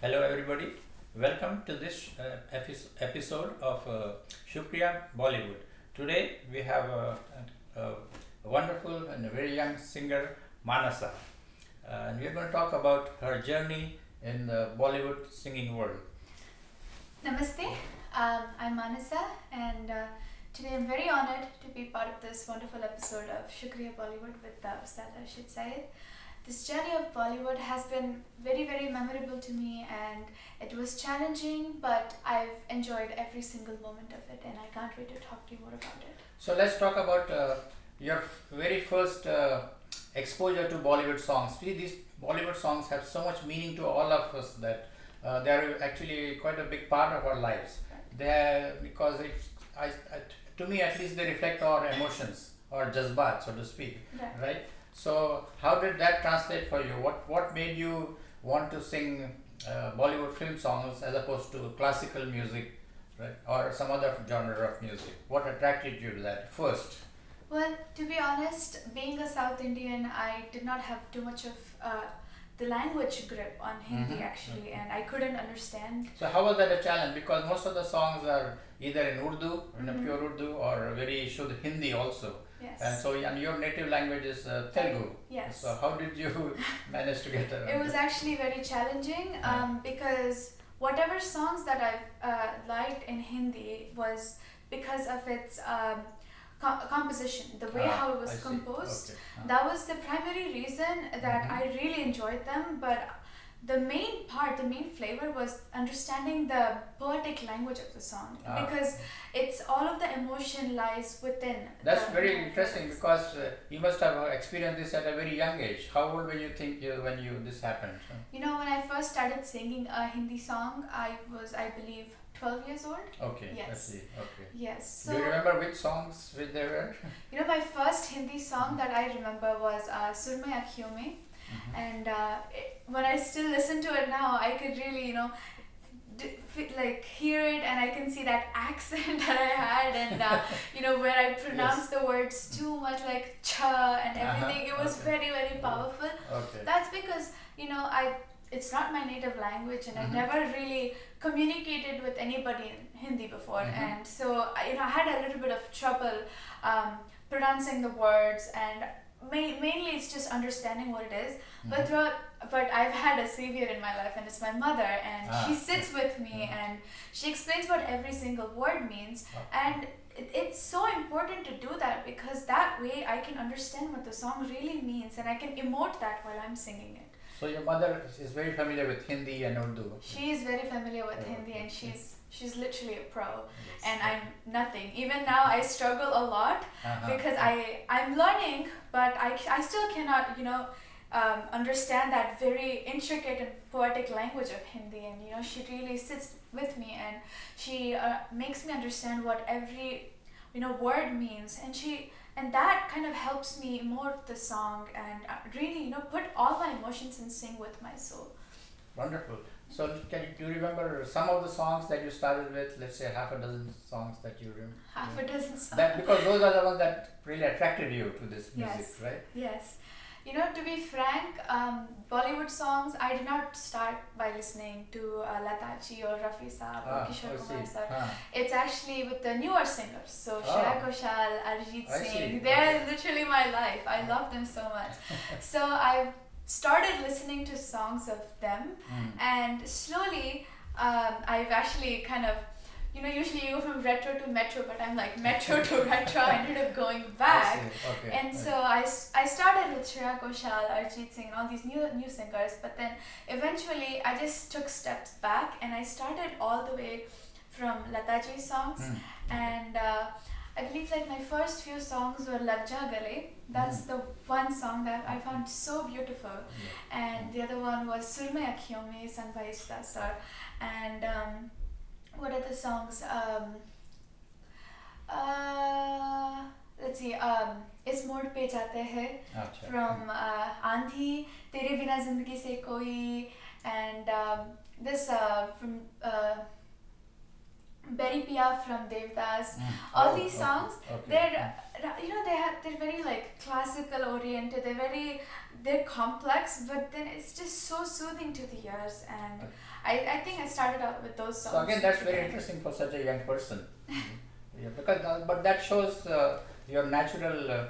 Hello, everybody. Welcome to this episode of Shukriya Bollywood. Today we have a wonderful and a very young singer, Manasa. And we're going to talk about her journey in the Bollywood singing world. Namaste, I'm Manasa, and today I'm very honored to be part of this wonderful episode of Shukriya Bollywood with Ustad Rashid Syed. This journey of Bollywood has been very, very memorable to me, and it was challenging, but I've enjoyed every single moment of it, and I can't wait to talk to you more about it. So let's talk about your very first exposure to Bollywood songs. See, these Bollywood songs have so much meaning to all of us that they are actually quite a big part of our lives. They are, because to me at least, they reflect our emotions or jazbat, so to speak, right? So how did that translate for you? What made you want to sing Bollywood film songs as opposed to classical music, right, or some other genre of music? What attracted you to that first? Well, to be honest, being a South Indian, I did not have too much of the language grip on Hindi actually, and I couldn't understand. So how was that a challenge? Because most of the songs are either in Urdu, in a pure Urdu, or very Shuddh Hindi also. Yes. And so, and your native language is Telugu. Yes. So how did you manage to get around It was actually very challenging because whatever songs that I've liked in Hindi was because of its composition, the way how it was composed. Okay. That was the primary reason that I really enjoyed them, but the main part, the main flavor was understanding the poetic language of the song because it's all of the emotion lies within. That's very interesting because you must have experienced this at a very young age. How old were you when this happened? You know, when I first started singing a Hindi song, I was, I believe, 12 years old. Okay, yes. I see. Okay. Yes. So, do you remember which songs they were? You know, my first Hindi song that I remember was Surme Akhiyon Mein. And when I still listen to it now, I could really, hear it, and I can see that accent that I had, and where I pronounced the words too much, like cha and everything. It was very, very powerful. Okay. That's because it's not my native language, and I never really communicated with anybody in Hindi before, and so I had a little bit of trouble pronouncing the words, and mainly it's just understanding what it is. But I've had a savior in my life, and it's my mother, and she sits with me and she explains what every single word means, and it's so important to do that because that way I can understand what the song really means, and I can emote that while I'm singing it. So your mother is very familiar with Hindi and Urdu. She is very familiar with Hindi, and she's literally a pro, and I'm nothing. Even now I struggle a lot because I'm learning, but I still cannot understand that very intricate and poetic language of Hindi, and she really sits with me, and she makes me understand what every word means, and that kind of helps me emote the song and really put all my emotions and sing with my soul. Wonderful. So do you remember some of the songs that you started with? Let's say half a dozen songs that you remember. Half a dozen songs. Because those are the ones that really attracted you to this music, right? Yes. To be frank, Bollywood songs, I did not start by listening to Lataji or Rafi Saab or Kishore Kumar sir. It's actually with the newer singers. So Shreya Ghoshal, Arjit Singh, they're literally my life. I love them so much. So I started listening to songs of them, and slowly I've actually kind of, usually you go from retro to metro, but I'm like metro to retro. I ended up going back. Okay. And so I started with Shreya Ghoshal, Arjit Singh, and all these new singers, but then eventually I just took steps back and I started all the way from Lataji songs, and I believe my first few songs were Lag Ja Gale. That's the one song that I found so beautiful, and the other one was Surme Akhiyon Mein, sung by Ishta sir, and what are the songs? Let's see. Is Mode Pe Jate Hai from Andhi, Tere Bina Zindagi Se Koi, and this from Beri Piya from Devdas. All these songs, they're they're very like classical oriented. They're complex, but then it's just so soothing to the ears. And I think I started out with those songs. So again, that's very interesting for such a young person. Yeah, because but that shows your natural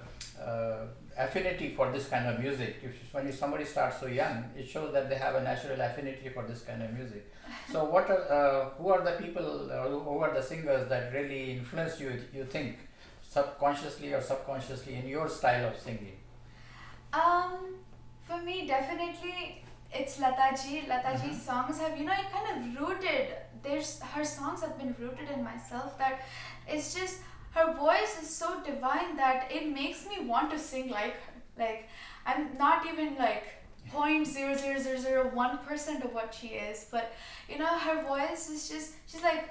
affinity for this kind of music. When somebody starts so young, it shows that they have a natural affinity for this kind of music. So who are the people, who are the singers that really influenced you, you think, subconsciously or subconsciously in your style of singing? For me, definitely it's Lataji. Lataji's songs have, it kind of rooted, her songs have been rooted in myself, that it's just, her voice is so divine that it makes me want to sing like her. Like, I'm not even like 0.00001% of what she is, but her voice is just, she's like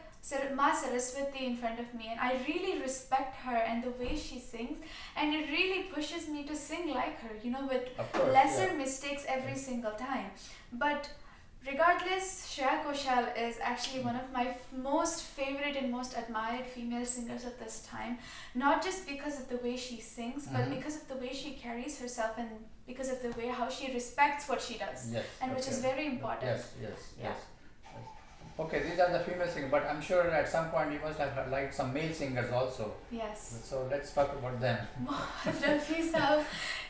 Ma Saraswati in front of me, and I really respect her and the way she sings, and it really pushes me to sing like her, with lesser mistakes every single time. But regardless, Shreya Ghoshal is actually one of my most favorite and most admired female singers of this time, not just because of the way she sings, but because of the way she carries herself and because of the way how she respects what she does, which is very important. Yes. Okay, these are the female singers, but I'm sure at some point you must have liked some male singers also. Yes. So let's talk about them. Rafi Saab,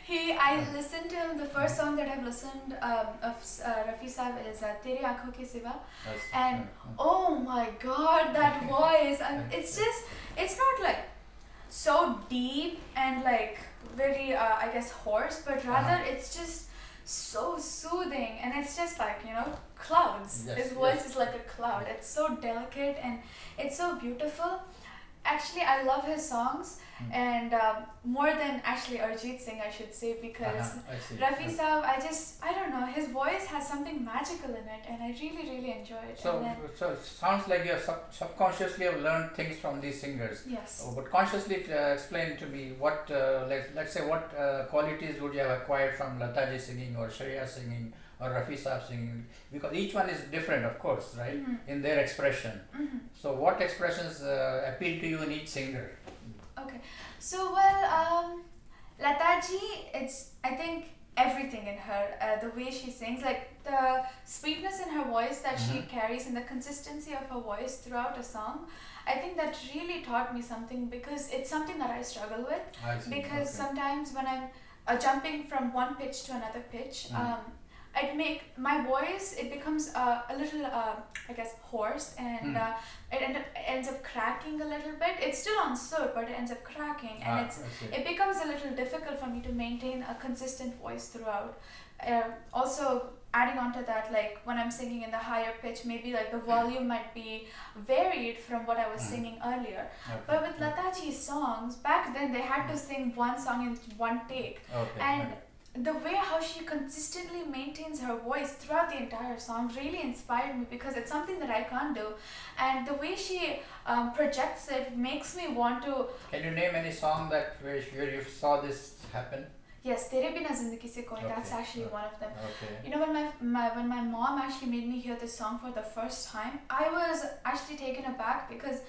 I listened to him, the first song that I've listened of Rafi Saab is Tere Aankhon Ke Siva, and oh my god, that voice, it's not like so deep and like very hoarse, but rather it's just so soothing, and it's just like clouds. His voice is like a cloud. It's so delicate and it's so beautiful. Actually, I love his songs, and more than actually Arjit Singh, I should say, because Rafi Saab, I don't know, his voice has something magical in it, and I really enjoy it. So it sounds like you subconsciously have learned things from these singers. Yes. But consciously explain to me what, let's say, what qualities would you have acquired from Lataji singing or Shreya singing or Rafi Saab singing, because each one is different, of course, right, in their expression. So what expressions appeal to you in each singer? Okay, so Lataji, I think everything in her, the way she sings, like the sweetness in her voice that she carries and the consistency of her voice throughout a song, I think that really taught me something, because it's something that I struggle with. Because sometimes when I'm jumping from one pitch to another pitch, my voice, it becomes a little hoarse, and it ends up cracking a little bit. It's still on sur, but it ends up cracking, and it becomes a little difficult for me to maintain a consistent voice throughout. Also, adding on to that, like when I'm singing in the higher pitch, maybe like the volume might be varied from what I was singing earlier. But with Lataji's songs, back then they had to sing one song in one take, and the way how she consistently maintains her voice throughout the entire song really inspired me, because it's something that I can't do, and the way she projects it makes me want to. Can you name any song where you saw this happen? Yes, Tere Bina Zindagi Se Koi, that's actually one of them. When my mom actually made me hear this song for the first time, I was actually taken aback, because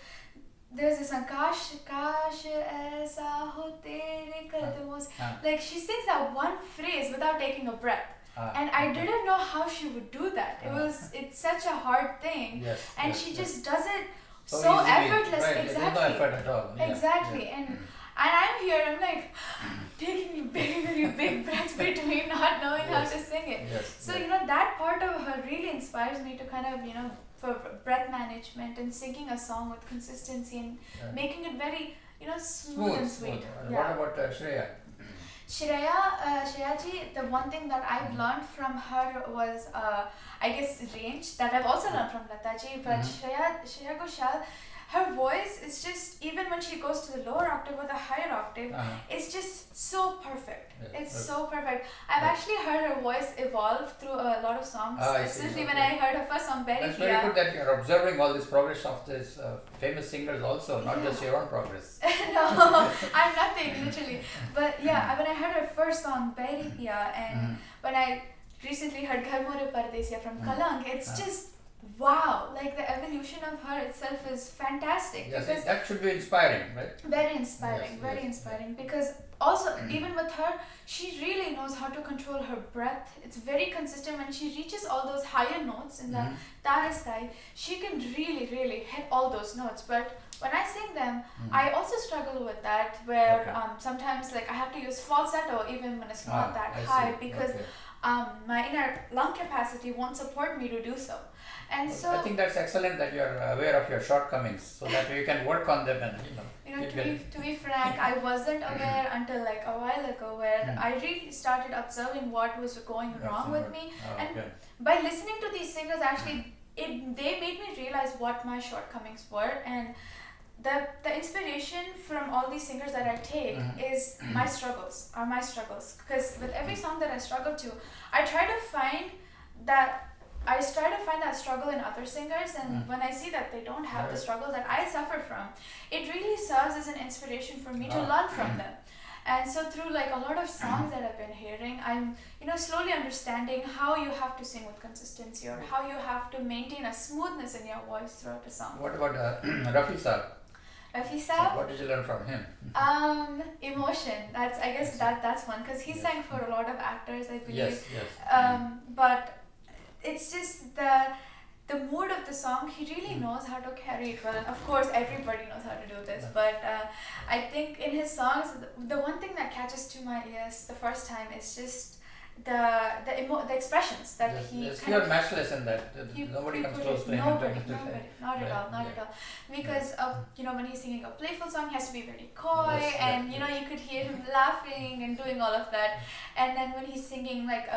there's this Kash aisa ho tere kadmon se. Like, she sings that one phrase without taking a breath. And I didn't know how she would do that. It's such a hard thing. And she just does it so effortless. Right. Exactly. There's no effort at all. Exactly. And I'm here, I'm like taking very big breaths between, not knowing how to sing it. So that part of her really inspires me to kind of for breath management and singing a song with consistency and making it very smooth and sweet. What about Shreya? Shreya ji, the one thing that I've learned from her was range, that I've also learned from Lataji, but Shreya Ghoshal, her voice is just, even when she goes to the lower octave or the higher octave, it's just so perfect. So perfect. I've actually heard her voice evolve through a lot of songs, especially when I heard her first song, Beri Piya. That's very good that you're observing all this progress of these famous singers also, not just your own progress. No, I'm nothing, literally. But when I heard her first song, Beri Piya, and when I recently heard Ghar More Pardesiya from Kalang, it's just wow, like the evolution of her itself is fantastic. Yes, because that should be inspiring, right? very inspiring, Yes, very yes. inspiring. Because also, even with her, she really knows how to control her breath. It's very consistent. When she reaches all those higher notes in the tara side, she can really, really hit all those notes. But when I sing them, I also struggle with that, where Okay. sometimes like I have to use falsetto even when it's not that I high, see. because Okay. my inner lung capacity won't support me to do so. And so, I think that's excellent that you are aware of your shortcomings, so that you can work on them and keep getting. to be frank, I wasn't aware until like a while ago, where I really started observing what was going wrong with me. And Okay. by listening to these singers, actually, they made me realize what my shortcomings were. And the inspiration from all these singers that I take is my struggles, because with every song that I struggle to, I try to find that struggle in other singers, and when I see that they don't have the struggle that I suffer from, it really serves as an inspiration for me to learn from them. And so through like a lot of songs that I've been hearing, I'm slowly understanding how you have to sing with consistency, or how you have to maintain a smoothness in your voice throughout a song. What about Rafi sir? Rafi So Saab, what did you learn from him? emotion. I guess that's one, because he sang for a lot of actors, I believe. Yes. But it's just the mood of the song. He really knows how to carry it well. And of course, everybody knows how to do this. But I think in his songs, the one thing that catches to my ears the first time is just the expressions that he. Yes, you are matchless in that. Nobody comes close to him. Nobody, not at all. Because when he's singing a playful song, he has to be very coy, and you could hear him laughing and doing all of that. And then when he's singing like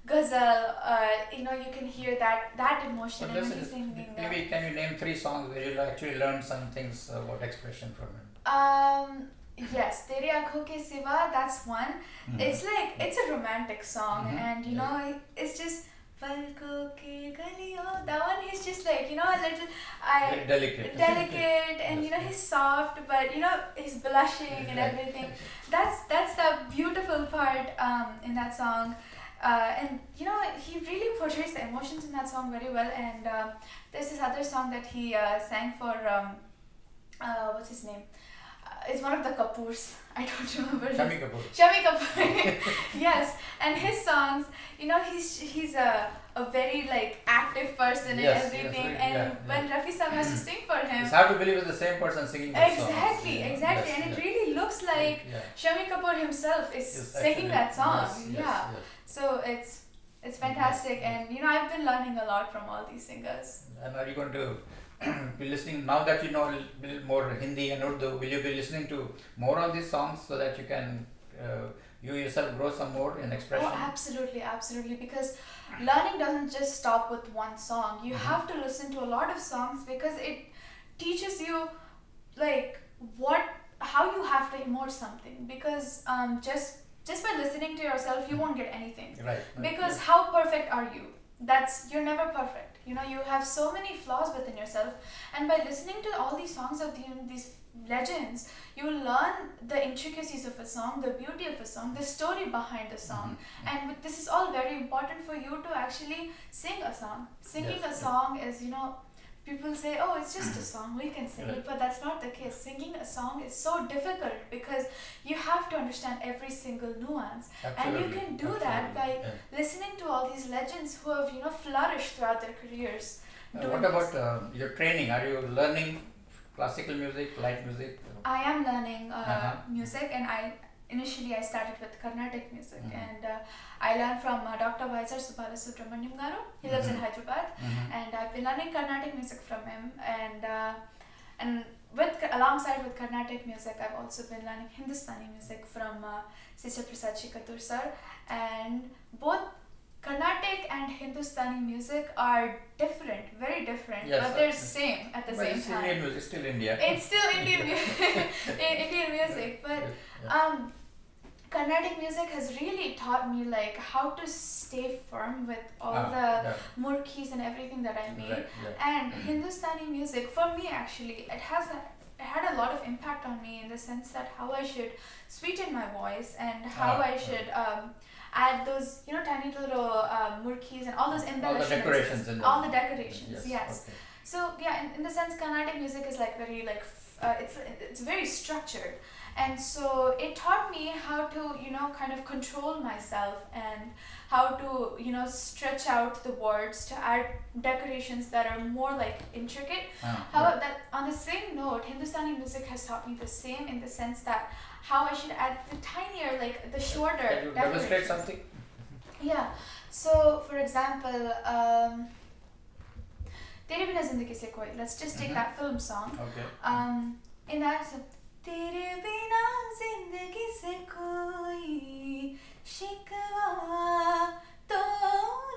ghazal, you can hear that emotion. So And when he's singing, maybe can you name 3 songs where you actually learned some things about expression from him? Yes, Tere Aankhon Ke Siva, that's one. It's a romantic song, and it's just Palko Ki Galiyon. That one, he's just like a little Very delicate. and he's soft, but he's blushing and everything. That's the beautiful part in that song. And he really portrays the emotions in that song very well. And there's this other song that he sang for what's his name? It's one of the Kapoors. I don't remember. Shami Kapoor. Shami Kapoor. Yes, and his songs, he's a very like active person and everything. When Rafi Saab has to sing for him, It's hard to believe it's the same person singing that song. Exactly. And it really looks like Shami Kapoor himself is singing that song. Yes. So it's fantastic, and I've been learning a lot from all these singers. And are you going to be listening, now that you know a little more Hindi and Urdu, will you be listening to more of these songs so that you can you yourself grow some more in expression? Oh, absolutely, because learning doesn't just stop with one song. You have to listen to a lot of songs, because it teaches you like how you have to emote something, because just by listening to yourself, you won't get anything. Right. Because how perfect are you? You're never perfect. You have so many flaws within yourself, and by listening to all these songs of these legends, you will learn the intricacies of a song, the beauty of a song, the story behind a song. And this is all very important for you to actually sing a song. Singing a song is, people say, oh, it's just a song, we can sing it, but that's not the case. Singing a song is so difficult, because you have to understand every single nuance. Absolutely. And you can do that by listening to all these legends who have, flourished throughout their careers. What about your training? Are you learning classical music, light music? I am learning music, and initially I started with Carnatic music, and I learned from Dr. Vaisar Subalasubramaniam Garu. He lives in Hyderabad, and I've been learning Carnatic music from him, and alongside with Carnatic music, I've also been learning Hindustani music from Sister Prasad Shikatur sir, and both Carnatic and Hindustani music are different, very different, but they're same at the same time. Indian music, still India. It's still Indian music, but Carnatic music has really taught me like how to stay firm with all the murkis and everything that I made. And Hindustani music, for me actually, it had a lot of impact on me, in the sense that how I should sweeten my voice, and how I should add those tiny little murkis and all those embellishments. All the decorations in all the decorations. Yes. Yes. Okay. So yeah, in the sense, Carnatic music is like very like it's very structured, and so it taught me how to kind of control myself and how to stretch out the words to add decorations that are more like intricate. However, that on the same note, Hindustani music has taught me the same in the sense that how I should add the tinier, like the shorter Can you demonstrate something? Yeah. So for example, Tere Bina Zindagi Se Koi. Let's just take that film song. Okay. In that, Tere Bina Zindagi Se Koi Shikwa To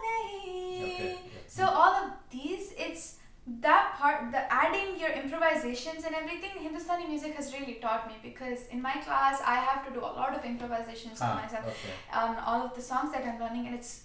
Nahi. Okay. So all of these, it's that part, the adding your improvisations and everything, Hindustani music has really taught me, because in my class I have to do a lot of improvisations with myself on all of the songs that I'm learning, and it's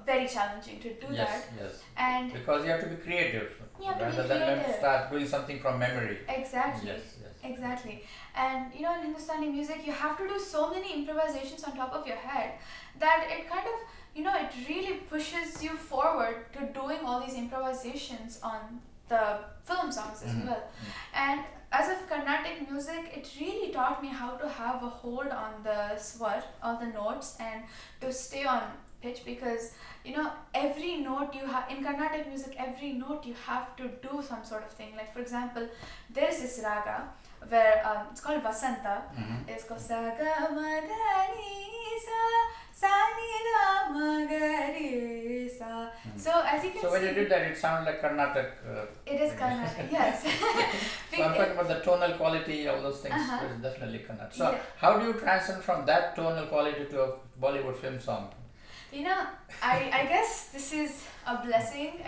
very challenging to do that. Yes. And because you have to be creative rather than start doing something from memory. Exactly. Yes. Exactly. And in Hindustani music you have to do so many improvisations on top of your head that it kind of it really pushes you forward to doing all these improvisations on the film songs as well. And as of Carnatic music, it really taught me how to have a hold on the swar, all the notes, and to stay on pitch, because every note you have in Carnatic music, every note you have to do some sort of thing. Like for example, there's this raga where it's called Vasanta. It's called Saga Madani Sa Sani Da Magari Sa. So as you can see, so when you did that, it sounded like Karnataka. It is Carnatic, yes. So I'm talking about the tonal quality, all those things. It's definitely Karnataka. So how do you transcend from that tonal quality to a Bollywood film song? I guess this is a blessing,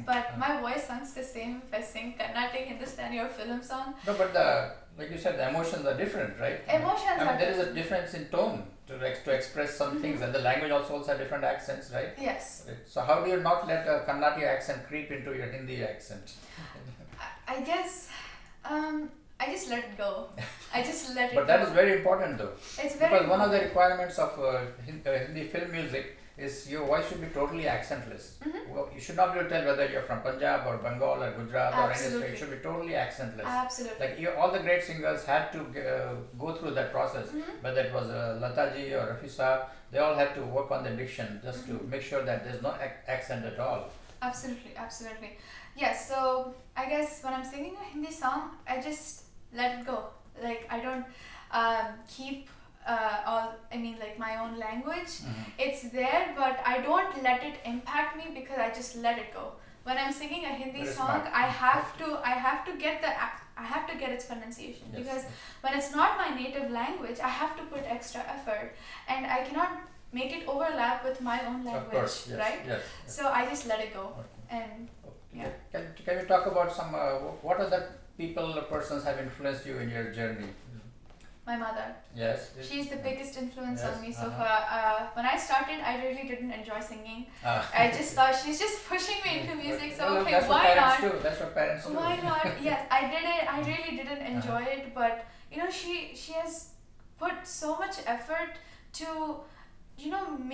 but my voice sounds the same if I sing Carnatic, Hindustani or film song. No, but like you said, the emotions are different, right? Emotions are there is a difference in tone to express some things, and the language also has different accents, right? Yes. Right. So how do you not let a Carnatic accent creep into your Hindi accent? I guess I just let it go. I just let it But go. that is very important though. It's very Because one of the important. requirements of Hindi film music is your voice should be totally accentless. Well, you should not be able to tell whether you're from Punjab or Bengal or Gujarat or any state. It should be totally accentless. Absolutely. Like all the great singers had to go through that process. Whether it was Lataji or Rafi Saab, they all had to work on the diction just to make sure that there's no accent at all. Absolutely. Yes, so I guess when I'm singing a Hindi song, I just let it go. Like I don't keep my own language. It's there, but I don't let it impact me because I just let it go. When I'm singing a Hindi song, I have to get its pronunciation, because when it's not my native language, I have to put extra effort, and I cannot make it overlap with my own language, of course, right? Yes. So I just let it go, and Can you talk about some what other people or persons have influenced you in your journey? My mother. Yes. She's the biggest influence on me so far. When I started, I really didn't enjoy singing. I just thought she's just pushing me into music, so well, okay, that's why not? That's what parents do. Why not? Yes, I did it. I really didn't enjoy it, but she has put so much effort to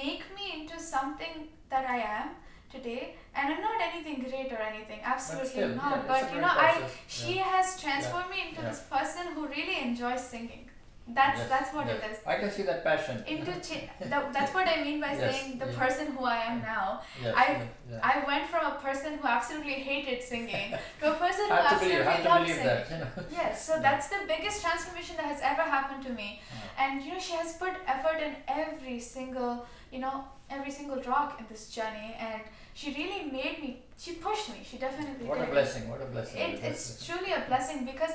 make me into something that I am today, and I'm not anything great or anything, absolutely still, not. it's a great She has transformed me into this person who really enjoys singing. That's what it is. I can see that passion. That's what I mean by saying the person who I am now. I went from a person who absolutely hated singing to a person who absolutely loves singing. Yes, so that's the biggest transformation that has ever happened to me. And she has put effort in every single rock in this journey, and she really made me. She pushed me. She definitely did. What a blessing! What a blessing! It's truly a blessing, because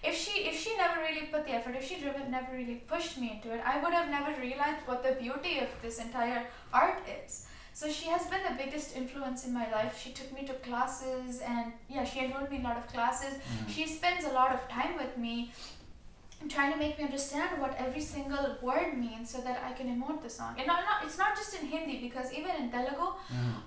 if she never really put the effort, if she never really pushed me into it, I would have never realized what the beauty of this entire art is. So she has been the biggest influence in my life. She took me to classes, and she enrolled me in a lot of classes. She spends a lot of time with me, trying to make me understand what every single word means so that I can emote the song. And it's not just in Hindi, because even in Telugu,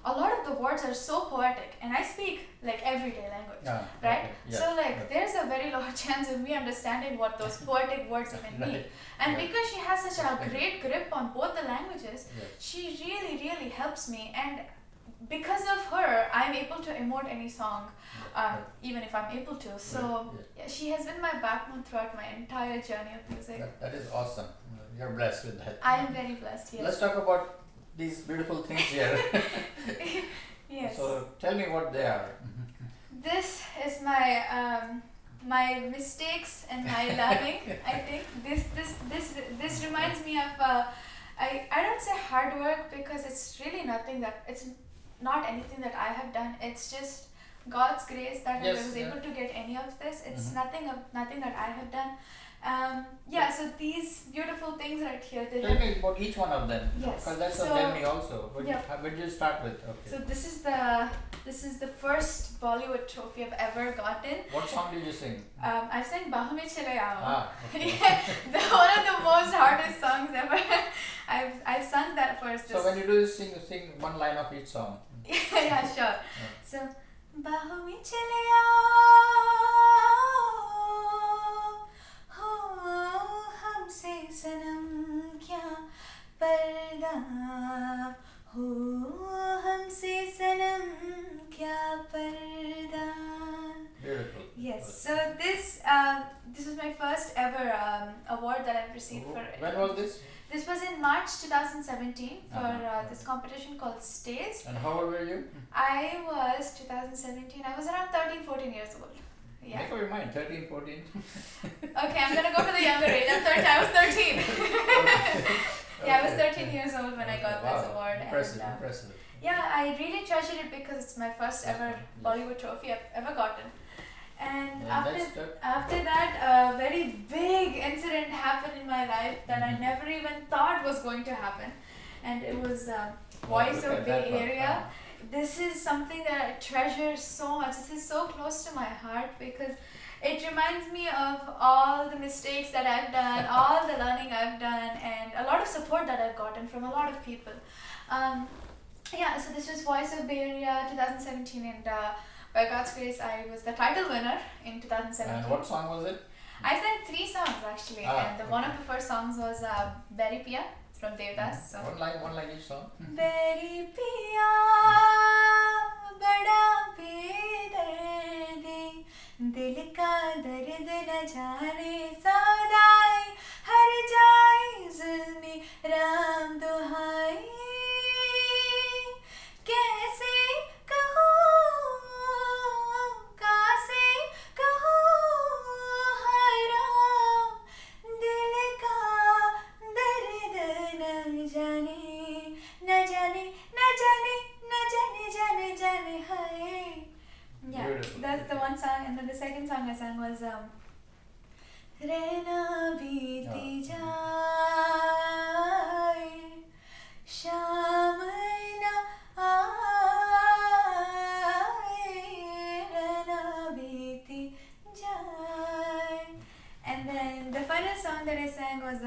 a lot of the words are so poetic, and I speak like everyday language, right? Okay. Yeah. So like there's a very low chance of me understanding what those poetic words even mean. And because she has such a great grip on both the languages, she really helps me. And because of her, I'm able to emote any song, even if I'm able to. So she has been my backbone throughout my entire journey of music. That is awesome. You're blessed with that. I am very blessed, yes. Let's talk about these beautiful things here. Yes. So tell me what they are. This is my my mistakes and my learning. I think this reminds me of I don't say hard work, because it's really not anything that I have done. It's just God's grace that I was able to get any of this. It's nothing that I have done. So these beautiful things right here. Tell me about each one of them. Yes. Because that's a journey also. Where did you start with? Okay. So this is the first Bollywood trophy I've ever gotten. What song did you sing? I sang Bahu Mein Chale Aao. Okay. One of the most hardest songs ever. I've sung that first. So when you do this, sing one line of each song. Yeah, sure. So Bahu Mein Chale Aao, हमसे सनम क्या पर्दा हो, हमसे सनम क्या पर्दा. Beautiful. Yes. So this was my first ever award that I've received for. When was this? This was in March 2017 for this competition called Stays. And how old were you? I was 2017. I was around 13-14 years old. Yeah. Make up your mind, 13, 14. Okay, I'm gonna go for the younger age. I was 13. Yeah, I was 13 years old when I got this award. Impressive, and, impressive. Yeah, I really treasured it because it's my first ever Bollywood trophy I've ever gotten. And after that, a very big incident happened in my life that I never even thought was going to happen. And it was Voice of Bay Area. This is something that I treasure so much. This is so close to my heart because it reminds me of all the mistakes that I've done, all the learning I've done, and a lot of support that I've gotten from a lot of people. So this was Voice of Bay Area 2017, and by God's grace, I was the title winner in 2017. And what song was it? I sang 3 songs actually, and one of the first songs was Beri Piya from Devdas. So. One line each song. Beri Piya, bada bedardi, dil ka dard na jaane sadai, har jai zulmi ram duhai. कैसे कहूँ कैसे कहूँ हराम दिल का दर्द न जाने न जाने न जाने न जाने जाने जाने हाय. Yeah, that's the one song, and then the second song I sang was रहना बीती जाए शाम and then the final song that I sang was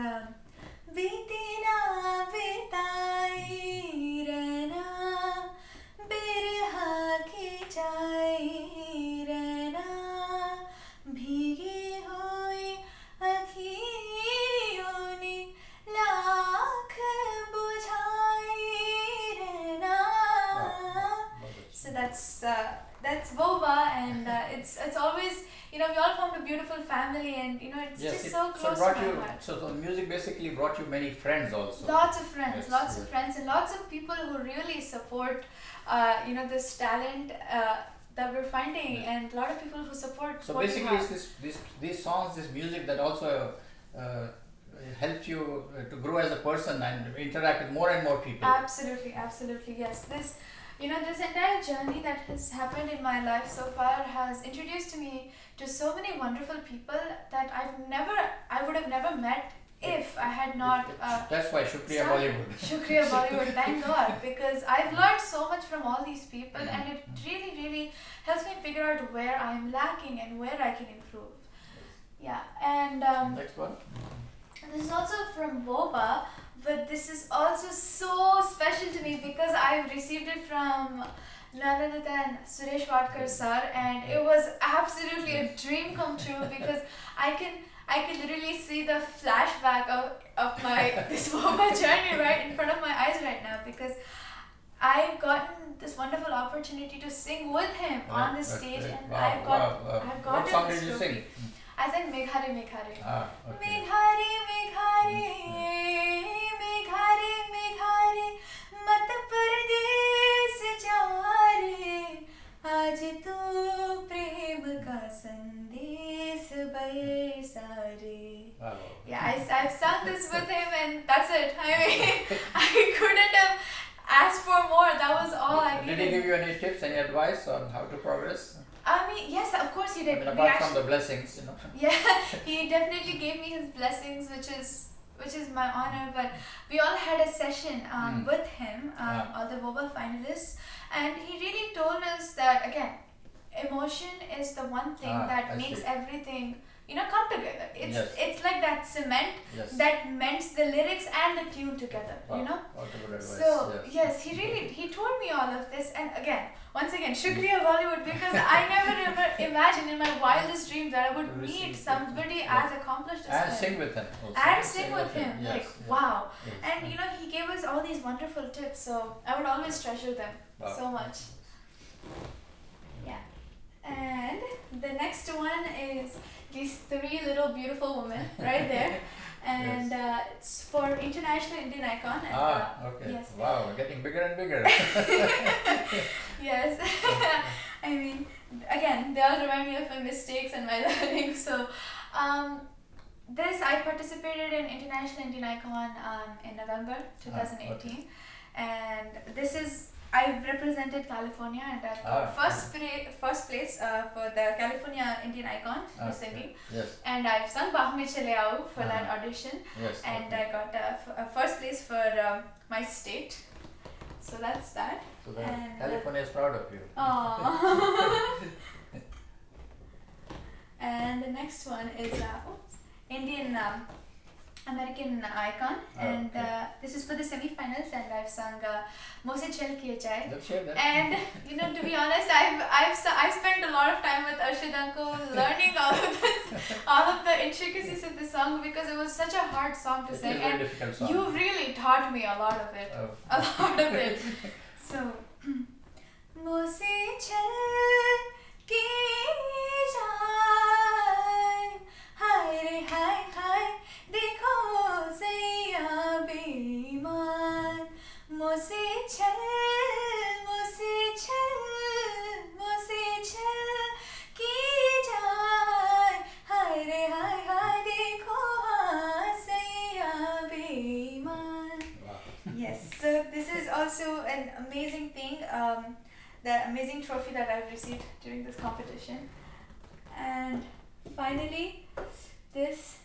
Beeti na betai rehna birha ki jai rehna bhigi hui akhiyon ne lakh bujhai rehna. So that's Boba, and it's always, we all formed a beautiful family, and it's just so close to my heart. So the music basically brought you many friends also. Lots of friends, of friends, and lots of people who really support, this talent that we're finding, and a lot of people who support. So basically, it's these songs, this music that also helps you to grow as a person and interact with more and more people. Absolutely, yes. This entire journey that has happened in my life so far has introduced me to so many wonderful people that I would have never met if I had not. That's why Shukriya Bollywood. Shukriya Bollywood, thank God, because I've learned so much from all these people, and it really, really helps me figure out where I'm lacking and where I can improve. Yeah, and Next one. this is also from Boba, but this is also so special to me because I received it from none other than Suresh Vadkar sir, and it was absolutely a dream come true because I can literally see the flashback of my this Boba journey right in front of my eyes right now because I've gotten this wonderful opportunity to sing with him on the stage, and I've What gotten song this did you trophy. sing? I sang Meghare Meghare. Okay. Meghare Meghare Meghare Meghare mat pardes ja re aaj tu prem ka sandesh barsa re. Wow. Yeah, I've sung this with him and that's it. I mean, I couldn't have asked for more. That was all I Did needed. he give you any tips, any advice on how to progress? I mean, yes, of course he did. I mean, We apart actually- from the blessings, Yeah, he definitely gave me his blessings, which is my honor. But we all had a session with him, all the Boba finalists, and he really told us that again, emotion is the one thing that I makes see. everything come together. It's like that cement Yes. that mends the lyrics and the tune together. Wow. What a good advice. So yes, he told me all of this, and once again, Shukriya Bollywood, because I never ever imagined in my wildest dreams that I would meet somebody as accomplished as And him. sing with him also. And sing with him. Yes, Like, yes. wow. Yes. And he gave us all these wonderful tips, so I would always treasure them so much. Yeah. And the next one is these three little beautiful women right there. And it's for International Indian Icon. And, Okay. yes. Wow, getting bigger and bigger. Yes. I mean, again, they all remind me of my mistakes and my learning. So, I participated in International Indian Icon in November 2018, and this is I've represented California, and I've got first place for the California Indian Icon for singing. Yes. And I've sung Bahme Chale Aao for that audition, Yes. and I got a first place for my state. So that's that. So then California is proud of you. Aww. And the next one is Indian American Icon, and this is for the semi-finals, and I've sung Mose Chal Kiye Jaye. Let's share that. And to be honest, I've spent a lot of time with Arshad uncle learning all of the intricacies of the song because it was such a hard song to sing, It is a very and difficult song. you really taught me a lot of it, a lot of it. So, Mose Chal Kiye Jaye, Hai re hai hai. देखो सैया बेईमान मुझसे छल की जाए हाय रे हाय हाय देखो हाँ सैया बेईमान. Yes, so this is also an amazing thing, the amazing trophy that I've received during this competition. And finally, this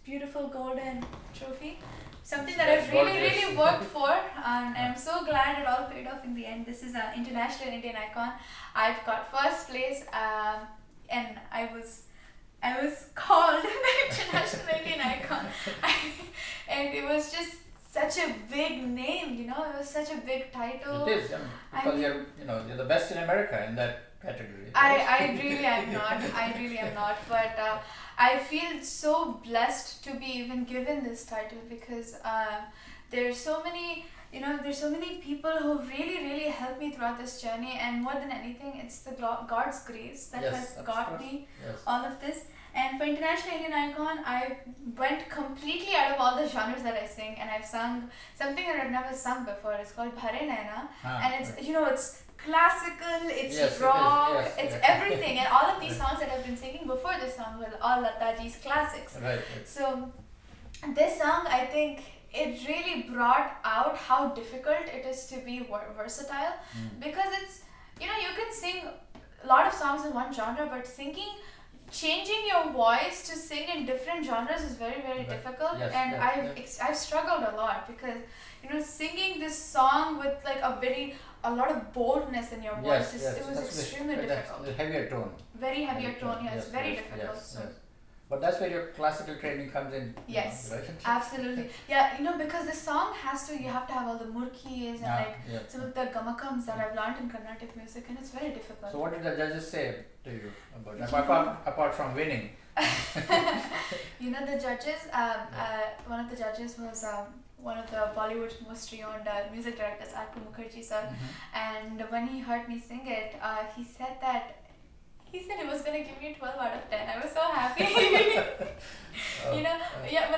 beautiful golden trophy, something that I've really worked for, and I'm so glad it all paid off in the end. This is an International Indian Icon. I've got first place, and I was called the International Indian Icon, and it was just such a big name, it was such a big title. It is, because you're the best in America in that category. I really am not, but I feel so blessed to be even given this title because there's so many people who really helped me throughout this journey, and more than anything, it's the God's grace that has got me all of this. And for International Indian Icon, I went completely out of all the genres that I sing, and I've sung something that I've never sung before. It's called Bhare Naina, and it's it's classical, it's rock, it's everything, and all of these songs that I've been singing before this song were all Lataji's classics. Right. So this song, I think it really brought out how difficult it is to be versatile, because it's you can sing a lot of songs in one genre, but changing your voice to sing in different genres is very difficult, and I've struggled a lot because singing this song with like a lot of boldness in your voice it was extremely difficult. Heavier tone. Very heavier tone, it's very difficult. Yes. But that's where your classical training comes in. Yes, Right? absolutely. Yeah, because the song you have to have all the murkis and Yeah. some of the gamakams that I've learned in Carnatic music, and it's very difficult. So what did the judges say to you about that? Apart from winning? The judges, one of the judges was one of the Bollywood's most renowned music directors, R.K. Mukherjee sir, and when he heard me sing it, he said he was going to give me a 12 out of 10. I was so happy. When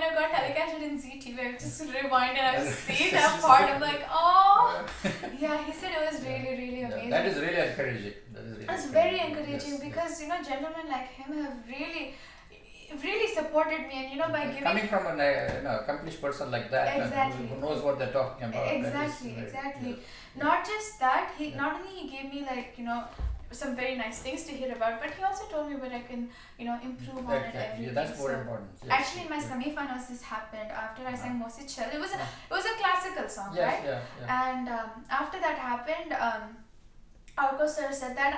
I got telecasted in ZTV, I just rewind and I was seeing that part. I'm like, oh! Yeah, he said it was really, really amazing. That is really encouraging. It's very encouraging because, gentlemen like him have really supported me, and by giving... Coming from an accomplished person like that, exactly. who knows what they're talking about. Exactly. Yes. Not just that, not only he gave me some very nice things to hear about, but he also told me where I can, improve on it. Everything. That's more important. Yes. Actually, in my semi-finals, this happened after I sang Mosi Chal. It was a classical song, right? Yeah. And after that happened, Arko sir said that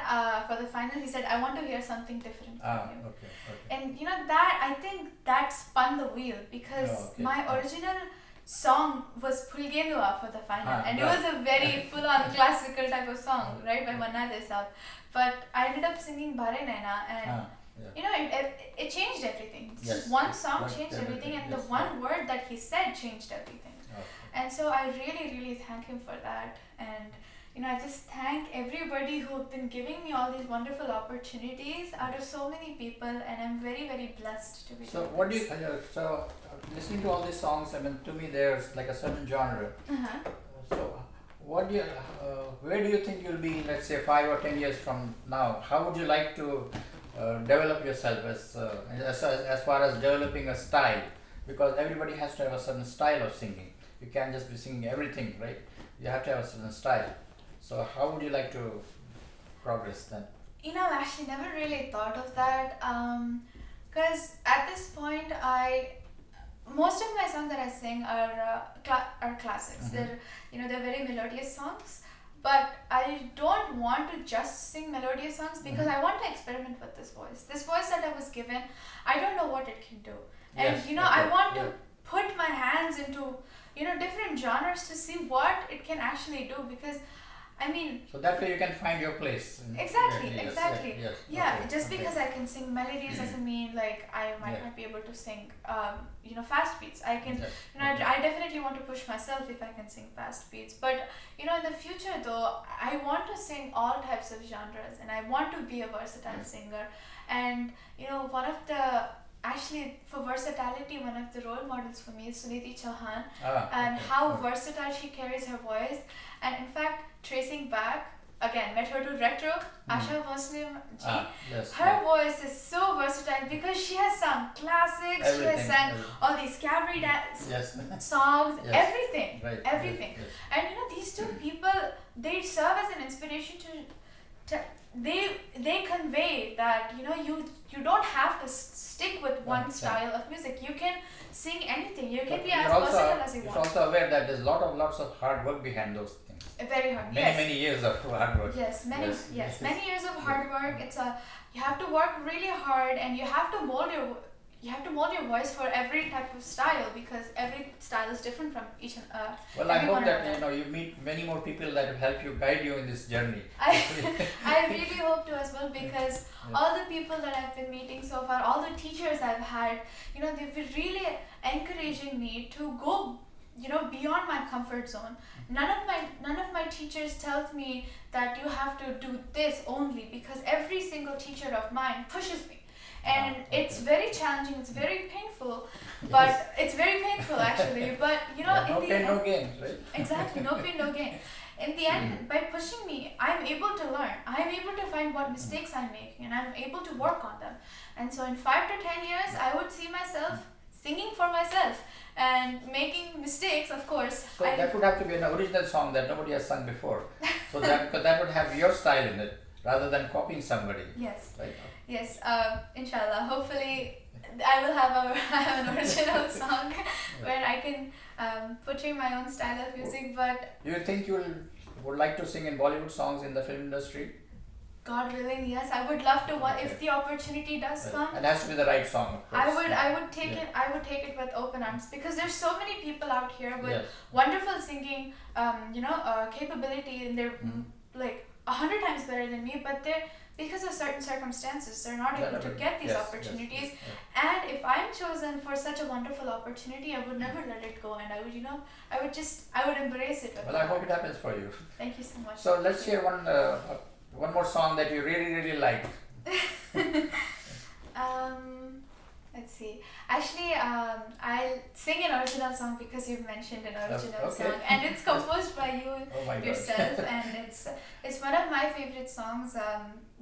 for the final, he said, I want to hear something different from you. Okay. And that, I think that spun the wheel because my original song was Pulgendua for the final, and it was a very full-on classical type of song, right, by Manna Gadepalli. But I ended up singing Bhare Naina, and it changed everything. Just one song changed everything, and the one word that he said changed everything. And so I really, really thank him for that. And I just thank everybody who've been giving me all these wonderful opportunities out of so many people, and I'm very, very blessed to be doing So what do you, listening to all these songs, to me there's like a certain genre. So what do you, where do you think you'll be, let's say 5 or 10 years from now? How would you like to develop yourself as far as developing a style? Because everybody has to have a certain style of singing. You can't just be singing everything, right? You have to have a certain style. So how would you like to progress then? I've actually never really thought of that, because at this point, most of my songs that I sing are classics. They're very melodious songs, but I don't want to just sing melodious songs because I want to experiment with this voice. This voice that I was given, I don't know what it can do, and I want to put my hands into different genres to see what it can actually do, because so that way you can find your place. Exactly. Yes. Just because I can sing melodies doesn't mean I might not be able to sing fast beats. I can I definitely want to push myself if I can sing fast beats. But in the future though, I want to sing all types of genres, and I want to be a versatile singer. And for versatility, one of the role models for me is Suniti Chauhan, how versatile she carries her voice. And in fact, tracing back, again, met her to retro, Asha Muslim ji. Her voice is so versatile because she has sung classics, she has sung all these cabaret songs, everything. Right. Everything. Yes. And these two people, they serve as an inspiration to they convey that you don't have to stick with one style of music. You can sing anything. You can be as versatile as you want. You're also aware that there's lots of hard work behind those things. Very hard. Many years of hard work. Many years of hard work. You have to work really hard, and you have to mold your voice for every type of style, because every style is different from each well, I hope that you meet many more people that will help you, guide you in this journey. I really hope to as well, because all the people that I've been meeting so far, all the teachers I've had, they've been really encouraging me to go beyond my comfort zone. None of my teachers tells me that you have to do this only, because every single teacher of mine pushes me. And it's very challenging, it's very painful, but it's very painful actually. But no pain, no gain, right? Exactly, no pain, no gain. In the end, by pushing me, I'm able to learn. I'm able to find what mistakes I'm making, and I'm able to work on them. And so in 5 to 10 years, I would see myself singing for myself and making mistakes, of course. So that would have to be an original song that nobody has sung before. So that would have your style in it, rather than copying somebody. Yes. Right? Yes, inshallah. Hopefully, I will have an original song where I can portray my own style of music. But do you think you would like to sing in Bollywood songs in the film industry? God willing, yes, I would love to. If the opportunity does come, and it has to be the right song, of course. I would take it. I would take it with open arms, because there's so many people out here with Yes. wonderful singing, capability, and they're like 100 times better than me, but they're, because of certain circumstances, they're not able to get these opportunities. And if I'm chosen for such a wonderful opportunity, I would never let it go, and I would, I would embrace it. Well, I hope it happens for you. Thank you so much. So let's hear one more song that you really, really like. Let's see. Actually, I'll sing an original song because you've mentioned an original song, and it's composed by you yourself, and it's one of my favorite songs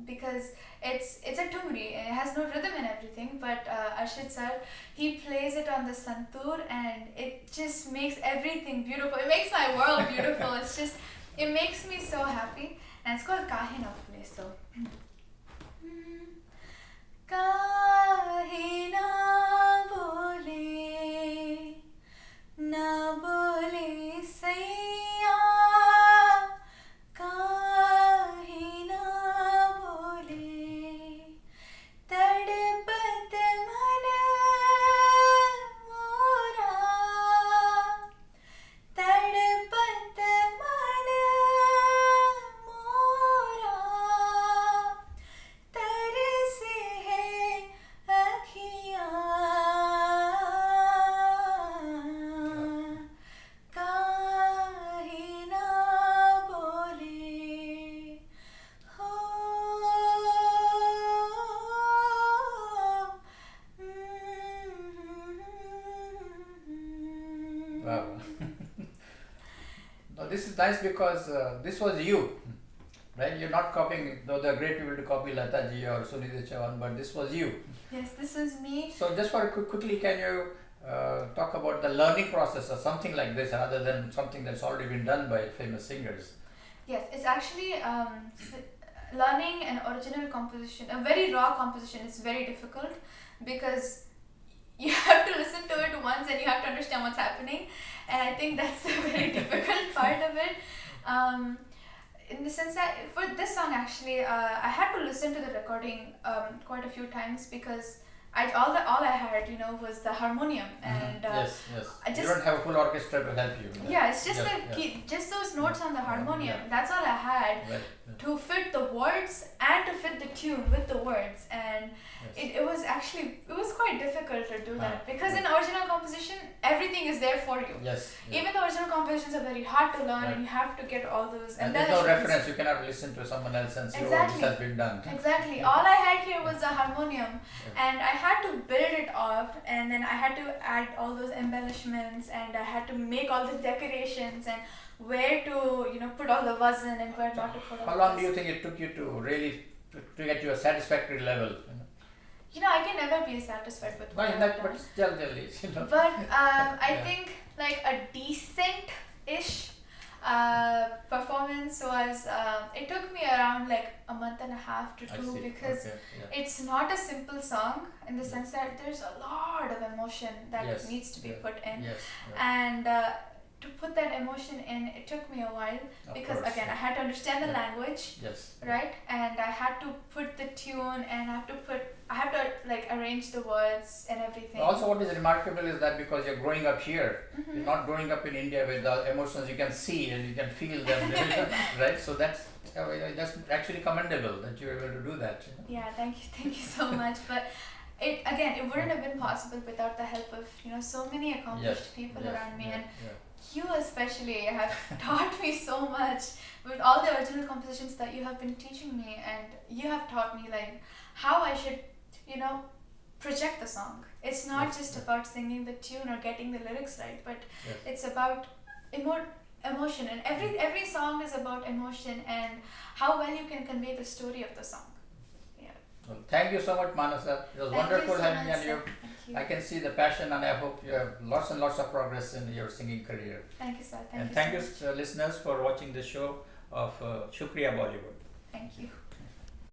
because it's a tumri. It has no rhythm and everything, but Arshid sir, he plays it on the santoor, and it just makes everything beautiful. It makes my world beautiful. It makes me so happy, and it's called Kahe Na Phule. So. काहे ना बोले सैया काहे ना बोले तड़पत मन मोरा तड़पत मन मोरा तरसे Wow. No, this is nice because this was you, right? You're not copying, though there are great people to copy Lata ji or Sunita Chauhan, but this was you. Yes, this was me. So just for quickly, can you talk about the learning process or something like this, rather than something that's already been done by famous singers? Yes, it's actually learning an original composition, a very raw composition. It's very difficult because you have to listen to it once and you have to understand what's happening, and I think that's the very difficult part of it. In the sense that for this song, actually, I had to listen to the recording quite a few times because all I had, was the harmonium, and yes. You don't have a full orchestra to help you. Yeah, it's just just those notes on the harmonium. That's all I had to fit the words and to fit the tune with the words, and it was quite difficult to do that because in original composition everything is there for you. Yes. Even the original compositions are very hard to learn, and you have to get all those. And there's no reference. You cannot listen to someone else and say, "Oh, this has been done." Exactly. All I had here was the harmonium, and I had to build it up, and then I had to add all those embellishments, and I had to make all the decorations and where to put all the wazn and where not to put all. How long do you think it took you to really to get to a satisfactory level? I can never be satisfied with what I've done. But I think like a decent-ish performance was, it took me around like a month and a half to do because it's not a simple song in the sense that there's a lot of emotion that needs to be put in. And to put that emotion in, it took me a while because again I had to understand the language, right? And I had to put the tune, and I have to like arrange the words and everything. Also, what is remarkable is that because you're growing up here, you're not growing up in India with the emotions you can see and you can feel them, right? So that's actually commendable that you're able to do that. Yeah, thank you so much. But it wouldn't have been possible without the help of so many accomplished people around me, and you especially have taught me so much with all the original compositions that you have been teaching me, and you have taught me like how I should project the song. It's not just about singing the tune or getting the lyrics right, but it's about emotion, and every song is about emotion and how well you can convey the story of the song. Well, thank you so much, Manasa. It was wonderful having you. I can see the passion, and I hope you have lots and lots of progress in your singing career. Thank you, sir. Thank you, listeners, for watching the show of Shukriya Bollywood. Thank you.